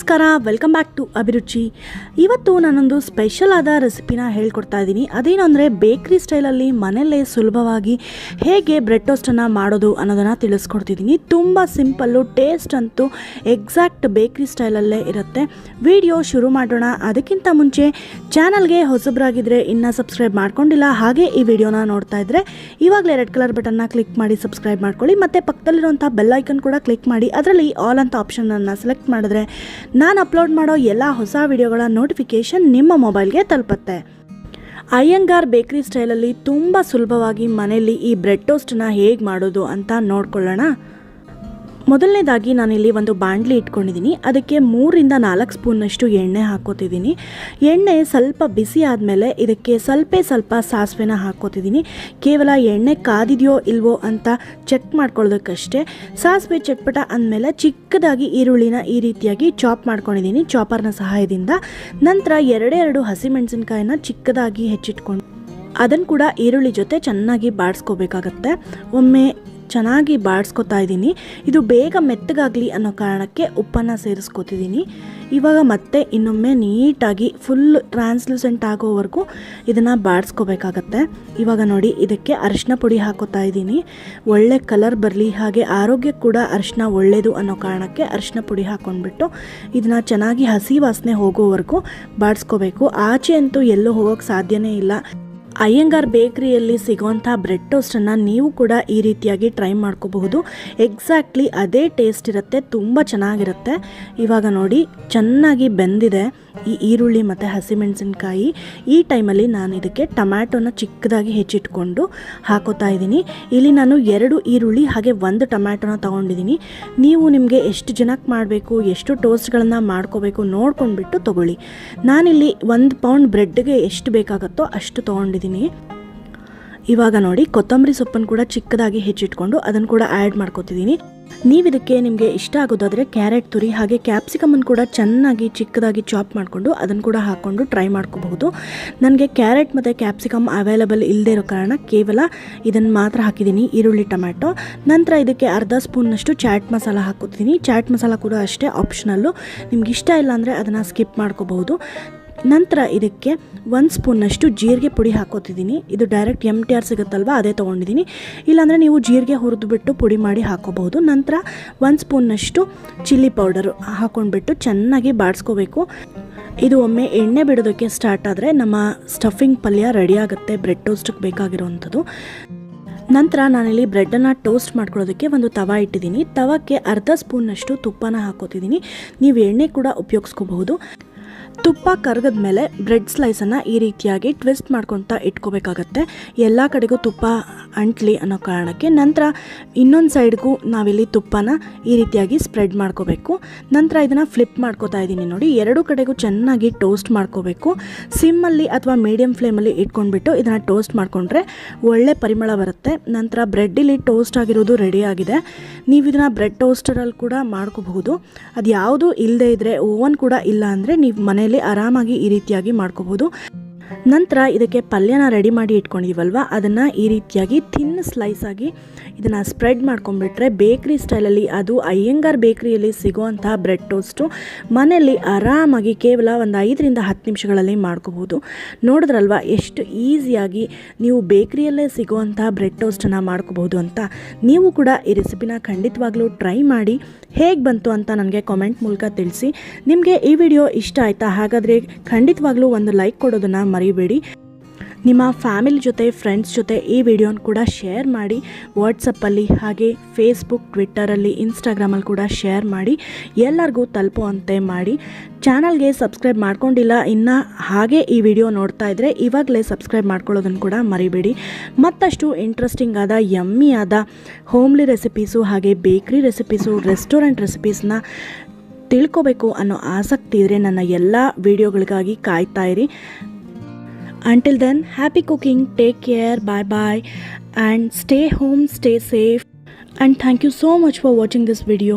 ನಮಸ್ಕಾರ, welcome back to ಅಭಿರುಚಿ. ಇವತ್ತು ನಾನೊಂದು ಸ್ಪೆಷಲ್ ಆದ ರೆಸಿಪಿನ ಹೇಳ್ಕೊಡ್ತಾ ಇದ್ದೀನಿ. ಅದೇನು ಅಂದರೆ ಬೇಕ್ರಿ ಸ್ಟೈಲಲ್ಲಿ ಮನೆಯಲ್ಲೇ ಸುಲಭವಾಗಿ ಹೇಗೆ ಬ್ರೆಡ್ ಟೋಸ್ಟನ್ನು ಮಾಡೋದು ಅನ್ನೋದನ್ನು ತಿಳಿಸ್ಕೊಡ್ತಿದ್ದೀನಿ. ತುಂಬ ಸಿಂಪಲ್ಲು, ಟೇಸ್ಟ್ ಅಂತೂ ಎಕ್ಸಾಕ್ಟ್ ಬೇಕ್ರಿ ಸ್ಟೈಲಲ್ಲೇ ಇರುತ್ತೆ. ವಿಡಿಯೋ ಶುರು ಮಾಡೋಣ. ಅದಕ್ಕಿಂತ ಮುಂಚೆ ಚಾನಲ್ಗೆ ಹೊಸಬರಾಗಿದ್ದರೆ ಇನ್ನೂ ಸಬ್ಸ್ಕ್ರೈಬ್ ಮಾಡ್ಕೊಂಡಿಲ್ಲ, ಹಾಗೆ ಈ ವಿಡಿಯೋನ ನೋಡ್ತಾ ಇದ್ದರೆ ಇವಾಗಲೇ ರೆಡ್ ಕಲರ್ ಬಟನ್ನ ಕ್ಲಿಕ್ ಮಾಡಿ ಸಬ್ಸ್ಕ್ರೈಬ್ ಮಾಡ್ಕೊಳ್ಳಿ. ಮತ್ತು ಪಕ್ಕದಲ್ಲಿರುವಂಥ ಬೆಲ್ ಐಕನ್ ಕೂಡ ಕ್ಲಿಕ್ ಮಾಡಿ ಅದರಲ್ಲಿ ಆಲ್ ಅಂತ ಆಪ್ಷನನ್ನು ಸೆಲೆಕ್ಟ್ ಮಾಡಿದ್ರೆ ನಾನು ಅಪ್ಲೋಡ್ ಮಾಡೋ ಎಲ್ಲ ಹೊಸ ವಿಡಿಯೋಗಳ ನೋಟಿಫಿಕೇಷನ್ ನಿಮ್ಮ ಮೊಬೈಲ್ಗೆ ತಲುಪುತ್ತೆ. ಅಯ್ಯಂಗಾರ್ ಬೇಕ್ರಿ ಸ್ಟೈಲಲ್ಲಿ ತುಂಬ ಸುಲಭವಾಗಿ ಮನೆಯಲ್ಲಿ ಈ ಬ್ರೆಡ್ ಟೋಸ್ಟನ್ನ ಹೇಗೆ ಮಾಡೋದು ಅಂತ ನೋಡ್ಕೊಳ್ಳೋಣ. ಮೊದಲನೇದಾಗಿ ನಾನಿಲ್ಲಿ ಒಂದು ಬಾಣಲಿ ಇಟ್ಕೊಂಡಿದ್ದೀನಿ. ಅದಕ್ಕೆ 3ರಿಂದ 4 ಸ್ಪೂನ್ನಷ್ಟು ಎಣ್ಣೆ ಹಾಕೋತಿದ್ದೀನಿ. ಎಣ್ಣೆ ಸ್ವಲ್ಪ ಬಿಸಿ ಆದಮೇಲೆ ಇದಕ್ಕೆ ಸ್ವಲ್ಪ ಸಾಸಿವೆನ ಹಾಕೋತಿದ್ದೀನಿ. ಕೇವಲ ಎಣ್ಣೆ ಕಾದಿದೆಯೋ ಇಲ್ವೋ ಅಂತ ಚೆಕ್ ಮಾಡ್ಕೊಳ್ಳೋದಕ್ಕಷ್ಟೇ. ಸಾಸಿವೆ ಚಟ್ಪಟ ಅಂದಮೇಲೆ ಚಿಕ್ಕದಾಗಿ ಈರುಳ್ಳಿನ ಈ ರೀತಿಯಾಗಿ ಚಾಪ್ ಮಾಡ್ಕೊಂಡಿದ್ದೀನಿ ಚಾಪರ್ನ ಸಹಾಯದಿಂದ. ನಂತರ 2 ಹಸಿಮೆಣಸಿನ್ಕಾಯಿನ ಚಿಕ್ಕದಾಗಿ ಹೆಚ್ಚಿಟ್ಕೊಂಡು ಅದನ್ನು ಕೂಡ ಈರುಳ್ಳಿ ಜೊತೆ ಚೆನ್ನಾಗಿ ಬಾಡಿಸ್ಕೋಬೇಕಾಗತ್ತೆ. ಒಮ್ಮೆ ಚೆನ್ನಾಗಿ ಬಾಡಿಸ್ಕೊತಾ ಇದ್ದೀನಿ. ಇದು ಬೇಗ ಮೆತ್ತಗಾಗಲಿ ಅನ್ನೋ ಕಾರಣಕ್ಕೆ ಉಪ್ಪನ್ನು ಸೇರಿಸ್ಕೊತಿದ್ದೀನಿ. ಇವಾಗ ಮತ್ತೆ ಇನ್ನೊಮ್ಮೆ ನೀಟಾಗಿ ಫುಲ್ ಟ್ರಾನ್ಸ್ಲೂಸೆಂಟ್ ಆಗೋವರೆಗೂ ಇದನ್ನು ಬಾಡಿಸ್ಕೋಬೇಕಾಗತ್ತೆ. ಇವಾಗ ನೋಡಿ, ಇದಕ್ಕೆ ಅರಿಶಿನ ಪುಡಿ ಹಾಕೋತಾ ಇದ್ದೀನಿ. ಒಳ್ಳೆ ಕಲರ್ ಬರಲಿ, ಹಾಗೆ ಆರೋಗ್ಯಕ್ಕೆ ಕೂಡ ಅರಿಶಿನ ಒಳ್ಳೆಯದು ಅನ್ನೋ ಕಾರಣಕ್ಕೆ ಅರಿಶಿನ ಪುಡಿ ಹಾಕ್ಕೊಂಡ್ಬಿಟ್ಟು ಇದನ್ನು ಚೆನ್ನಾಗಿ ಹಸಿ ವಾಸನೆ ಹೋಗೋವರೆಗೂ ಬಾಡಿಸ್ಕೋಬೇಕು. ಆಚೆ ಅಂತೂ ಎಲ್ಲೂ ಹೋಗೋಕ್ಕೆ ಸಾಧ್ಯನೇ ಇಲ್ಲ. ಅಯ್ಯಂಗಾರ್ ಬೇಕ್ರಿಯಲ್ಲಿ ಸಿಗೋವಂಥ ಬ್ರೆಡ್ ಟೋಸ್ಟನ್ನು ನೀವು ಕೂಡ ಈ ರೀತಿಯಾಗಿ ಟ್ರೈ ಮಾಡ್ಕೋಬಹುದು. ಎಕ್ಸಾಕ್ಟ್ಲಿ ಅದೇ ಟೇಸ್ಟ್ ಇರುತ್ತೆ, ತುಂಬ ಚೆನ್ನಾಗಿರುತ್ತೆ. ಇವಾಗ ನೋಡಿ, ಚೆನ್ನಾಗಿ ಬೆಂದಿದೆ ಈ ಈರುಳ್ಳಿ ಮತ್ತು ಹಸಿಮೆಣಸಿನ್ಕಾಯಿ. ಈ ಟೈಮಲ್ಲಿ ನಾನು ಇದಕ್ಕೆ ಟೊಮ್ಯಾಟೊನ ಚಿಕ್ಕದಾಗಿ ಹೆಚ್ಚಿಟ್ಕೊಂಡು ಹಾಕೋತಾ ಇದ್ದೀನಿ. ಇಲ್ಲಿ ನಾನು 2 ಈರುಳ್ಳಿ ಹಾಗೆ 1 ಟೊಮ್ಯಾಟೊನ ತೊಗೊಂಡಿದ್ದೀನಿ. ನೀವು ನಿಮಗೆ ಎಷ್ಟು ಜನಕ್ಕೆ ಮಾಡಬೇಕು, ಎಷ್ಟು ಟೋಸ್ಟ್ಗಳನ್ನು ಮಾಡ್ಕೋಬೇಕು ನೋಡ್ಕೊಂಡ್ಬಿಟ್ಟು ತೊಗೊಳ್ಳಿ. ನಾನಿಲ್ಲಿ 1 ಪೌಂಡ್ ಬ್ರೆಡ್ಗೆ ಎಷ್ಟು ಬೇಕಾಗುತ್ತೋ ಅಷ್ಟು ತೊಗೊಂಡಿದ್ದೀನಿ. ಇವಾಗ ನೋಡಿ, ಕೊತ್ತಂಬರಿ ಸೊಪ್ಪನ್ನು ಕೂಡ ಚಿಕ್ಕದಾಗಿ ಹೆಚ್ಚಿಟ್ಕೊಂಡು ಅದನ್ನು ಕೂಡ ಆ್ಯಡ್ ಮಾಡ್ಕೊತಿದ್ದೀನಿ. ನೀವು ಇದಕ್ಕೆ ನಿಮಗೆ ಇಷ್ಟ ಆಗೋದಾದರೆ ಕ್ಯಾರೆಟ್ ತುರಿ ಹಾಗೆ ಕ್ಯಾಪ್ಸಿಕಮನ್ನು ಕೂಡ ಚೆನ್ನಾಗಿ ಚಿಕ್ಕದಾಗಿ ಚಾಪ್ ಮಾಡಿಕೊಂಡು ಅದನ್ನು ಕೂಡ ಹಾಕ್ಕೊಂಡು ಟ್ರೈ ಮಾಡ್ಕೋಬಹುದು. ನನಗೆ ಕ್ಯಾರೆಟ್ ಮತ್ತು ಕ್ಯಾಪ್ಸಿಕಮ್ ಅವೈಲಬಲ್ ಇಲ್ಲದೆ ಇರೋ ಕಾರಣ ಕೇವಲ ಇದನ್ನು ಮಾತ್ರ ಹಾಕಿದ್ದೀನಿ, ಈರುಳ್ಳಿ ಟೊಮ್ಯಾಟೊ. ನಂತರ ಇದಕ್ಕೆ ಅರ್ಧ ಸ್ಪೂನ್ನಷ್ಟು ಚಾಟ್ ಮಸಾಲ ಹಾಕೋತೀನಿ. ಚಾಟ್ ಮಸಾಲ ಕೂಡ ಅಷ್ಟೇ ಆಪ್ಷನಲ್ಲು, ನಿಮ್ಗೆ ಇಷ್ಟ ಇಲ್ಲ ಅಂದರೆ ಅದನ್ನು ಸ್ಕಿಪ್ ಮಾಡ್ಕೋಬಹುದು. ನಂತರ ಇದಕ್ಕೆ 1 ಸ್ಪೂನ್ನಷ್ಟು ಜೀರಿಗೆ ಪುಡಿ ಹಾಕೋತಿದ್ದೀನಿ. ಇದು ಡೈರೆಕ್ಟ್ MTR ಸಿಗುತ್ತಲ್ವ, ಅದೇ ತೊಗೊಂಡಿದ್ದೀನಿ. ಇಲ್ಲಾಂದರೆ ನೀವು ಜೀರಿಗೆ ಹುರಿದುಬಿಟ್ಟು ಪುಡಿ ಮಾಡಿ ಹಾಕೋಬಹುದು. ನಂತರ 1 ಸ್ಪೂನ್ನಷ್ಟು ಚಿಲ್ಲಿ ಪೌಡರು ಹಾಕ್ಕೊಂಡ್ಬಿಟ್ಟು ಚೆನ್ನಾಗಿ ಬಾಡಿಸ್ಕೋಬೇಕು. ಇದು ಒಮ್ಮೆ ಎಣ್ಣೆ ಬಿಡೋದಕ್ಕೆ ಸ್ಟಾರ್ಟ್ ಆದರೆ ನಮ್ಮ ಸ್ಟಫಿಂಗ್ ಪಲ್ಯ ರೆಡಿ ಆಗುತ್ತೆ, ಬ್ರೆಡ್ ಟೋಸ್ಟಿಗೆ ಬೇಕಾಗಿರುವಂಥದ್ದು. ನಂತರ ನಾನಿಲ್ಲಿ ಬ್ರೆಡ್ಡನ್ನು ಟೋಸ್ಟ್ ಮಾಡ್ಕೊಳ್ಳೋದಕ್ಕೆ ಒಂದು ತವ ಇಟ್ಟಿದ್ದೀನಿ. ತವಕ್ಕೆ ಅರ್ಧ ಸ್ಪೂನ್ನಷ್ಟು ತುಪ್ಪನ ಹಾಕೋತಿದ್ದೀನಿ. ನೀವು ಎಣ್ಣೆ ಕೂಡ ಉಪಯೋಗಿಸ್ಕೋಬಹುದು. ತುಪ್ಪ ಕರಗದ ಮೇಲೆ ಬ್ರೆಡ್ ಸ್ಲೈಸನ್ನು ಈ ರೀತಿಯಾಗಿ ಟ್ವಿಸ್ಟ್ ಮಾಡ್ಕೊತಾ ಇಟ್ಕೋಬೇಕಾಗತ್ತೆ, ಎಲ್ಲ ಕಡೆಗೂ ತುಪ್ಪ ಅಂಟ್ಲಿ ಅನ್ನೋ ಕಾರಣಕ್ಕೆ. ನಂತರ ಇನ್ನೊಂದು ಸೈಡ್ಗೂ ನಾವಿಲ್ಲಿ ತುಪ್ಪನ ಈ ರೀತಿಯಾಗಿ ಸ್ಪ್ರೆಡ್ ಮಾಡ್ಕೋಬೇಕು. ನಂತರ ಇದನ್ನು ಫ್ಲಿಪ್ ಮಾಡ್ಕೋತಾ ಇದ್ದೀನಿ. ನೋಡಿ, 2 ಕಡೆಗೂ ಚೆನ್ನಾಗಿ ಟೋಸ್ಟ್ ಮಾಡ್ಕೋಬೇಕು. ಸಿಮ್ಮಲ್ಲಿ ಅಥವಾ ಮೀಡಿಯಮ್ ಫ್ಲೇಮಲ್ಲಿ ಇಟ್ಕೊಂಡ್ಬಿಟ್ಟು ಇದನ್ನು ಟೋಸ್ಟ್ ಮಾಡಿಕೊಂಡ್ರೆ ಒಳ್ಳೆ ಪರಿಮಳ ಬರುತ್ತೆ. ನಂತರ ಬ್ರೆಡ್ಡಲ್ಲಿ ಟೋಸ್ಟ್ ಆಗಿರೋದು ರೆಡಿ ಆಗಿದೆ. ನೀವು ಇದನ್ನು ಬ್ರೆಡ್ ಟೋಸ್ಟರಲ್ಲಿ ಕೂಡ ಮಾಡ್ಕೋಬಹುದು. ಅದು ಯಾವುದೂ ಇಲ್ಲದೆ ಇದ್ದರೆ, ಓವನ್ ಕೂಡ ಇಲ್ಲ ಅಂದರೆ ನೀವು ಮನೆಯಲ್ಲಿ ಆರಾಮಾಗಿ ಈ ರೀತಿಯಾಗಿ ಮಾಡ್ಕೋಬಹುದು. ನಂತರ ಇದಕ್ಕೆ ಪಲ್ಯನ ರೆಡಿ ಮಾಡಿ ಇಟ್ಕೊಂಡಿದ್ದೀವಲ್ವ, ಅದನ್ನು ಈ ರೀತಿಯಾಗಿ ಥಿನ್ ಸ್ಲೈಸ್ ಆಗಿ ಇದನ್ನು ಸ್ಪ್ರೆಡ್ ಮಾಡ್ಕೊಂಡ್ಬಿಟ್ರೆ ಬೇಕ್ರಿ ಸ್ಟೈಲಲ್ಲಿ, ಅದು ಅಯ್ಯಂಗಾರ್ ಬೇಕ್ರಿಯಲ್ಲಿ ಸಿಗೋವಂಥ ಬ್ರೆಡ್ ಟೋಸ್ಟು ಮನೆಯಲ್ಲಿ ಆರಾಮಾಗಿ ಕೇವಲ ಒಂದು 5ರಿಂದ 10 ನಿಮಿಷಗಳಲ್ಲಿ ಮಾಡ್ಕೋಬೋದು. ನೋಡಿದ್ರಲ್ವ ಎಷ್ಟು ಈಸಿಯಾಗಿ ನೀವು ಬೇಕ್ರಿಯಲ್ಲೇ ಸಿಗೋವಂಥ ಬ್ರೆಡ್ ಟೋಸ್ಟನ್ನು ಮಾಡ್ಕೋಬಹುದು ಅಂತ. ನೀವು ಕೂಡ ಈ ರೆಸಿಪಿನ ಖಂಡಿತವಾಗ್ಲೂ ಟ್ರೈ ಮಾಡಿ ಹೇಗೆ ಬಂತು ಅಂತ ನನಗೆ ಕಾಮೆಂಟ್ ಮೂಲಕ ತಿಳಿಸಿ. ನಿಮಗೆ ಈ ವಿಡಿಯೋ ಇಷ್ಟ ಆಯಿತಾ? ಹಾಗಾದರೆ ಖಂಡಿತವಾಗ್ಲೂ ಒಂದು ಲೈಕ್ ಕೊಡೋದನ್ನು ಮರಿಬೇಡಿ. ನಿಮ್ಮ ಫ್ಯಾಮಿಲಿ ಜೊತೆ, ಫ್ರೆಂಡ್ಸ್ ಜೊತೆ ಈ ವಿಡಿಯೋನ ಕೂಡ ಶೇರ್ ಮಾಡಿ. ವಾಟ್ಸಪ್ಪಲ್ಲಿ ಹಾಗೆ ಫೇಸ್ಬುಕ್, ಟ್ವಿಟ್ಟರಲ್ಲಿ, ಇನ್ಸ್ಟಾಗ್ರಾಮಲ್ಲಿ ಕೂಡ ಶೇರ್ ಮಾಡಿ, ಎಲ್ಲರಿಗೂ ತಲುಪುವಂತೆ ಮಾಡಿ. ಚಾನಲ್ಗೆ ಸಬ್ಸ್ಕ್ರೈಬ್ ಮಾಡ್ಕೊಂಡಿಲ್ಲ ಇನ್ನು, ಹಾಗೆ ಈ ವಿಡಿಯೋ ನೋಡ್ತಾ ಇದ್ದರೆ ಇವಾಗಲೇ ಸಬ್ಸ್ಕ್ರೈಬ್ ಮಾಡ್ಕೊಳ್ಳೋದನ್ನು ಕೂಡ ಮರಿಬೇಡಿ. ಮತ್ತಷ್ಟು ಇಂಟ್ರೆಸ್ಟಿಂಗ್ ಆದ, ಯಮ್ಮಿ ಆದ ಹೋಮ್ಲಿ ರೆಸಿಪೀಸು ಹಾಗೆ ಬೇಕ್ರಿ ರೆಸಿಪೀಸು, ರೆಸ್ಟೋರೆಂಟ್ ರೆಸಿಪೀಸ್ನ ತಿಳ್ಕೋಬೇಕು ಅನ್ನೋ ಆಸಕ್ತಿ ಇದ್ದರೆ ನನ್ನ ಎಲ್ಲ ವಿಡಿಯೋಗಳಿಗಾಗಿ ಕಾಯ್ತಾ ಇರಿ. Until then, happy cooking, take care, bye and stay home, stay safe, and thank you so much for watching this video.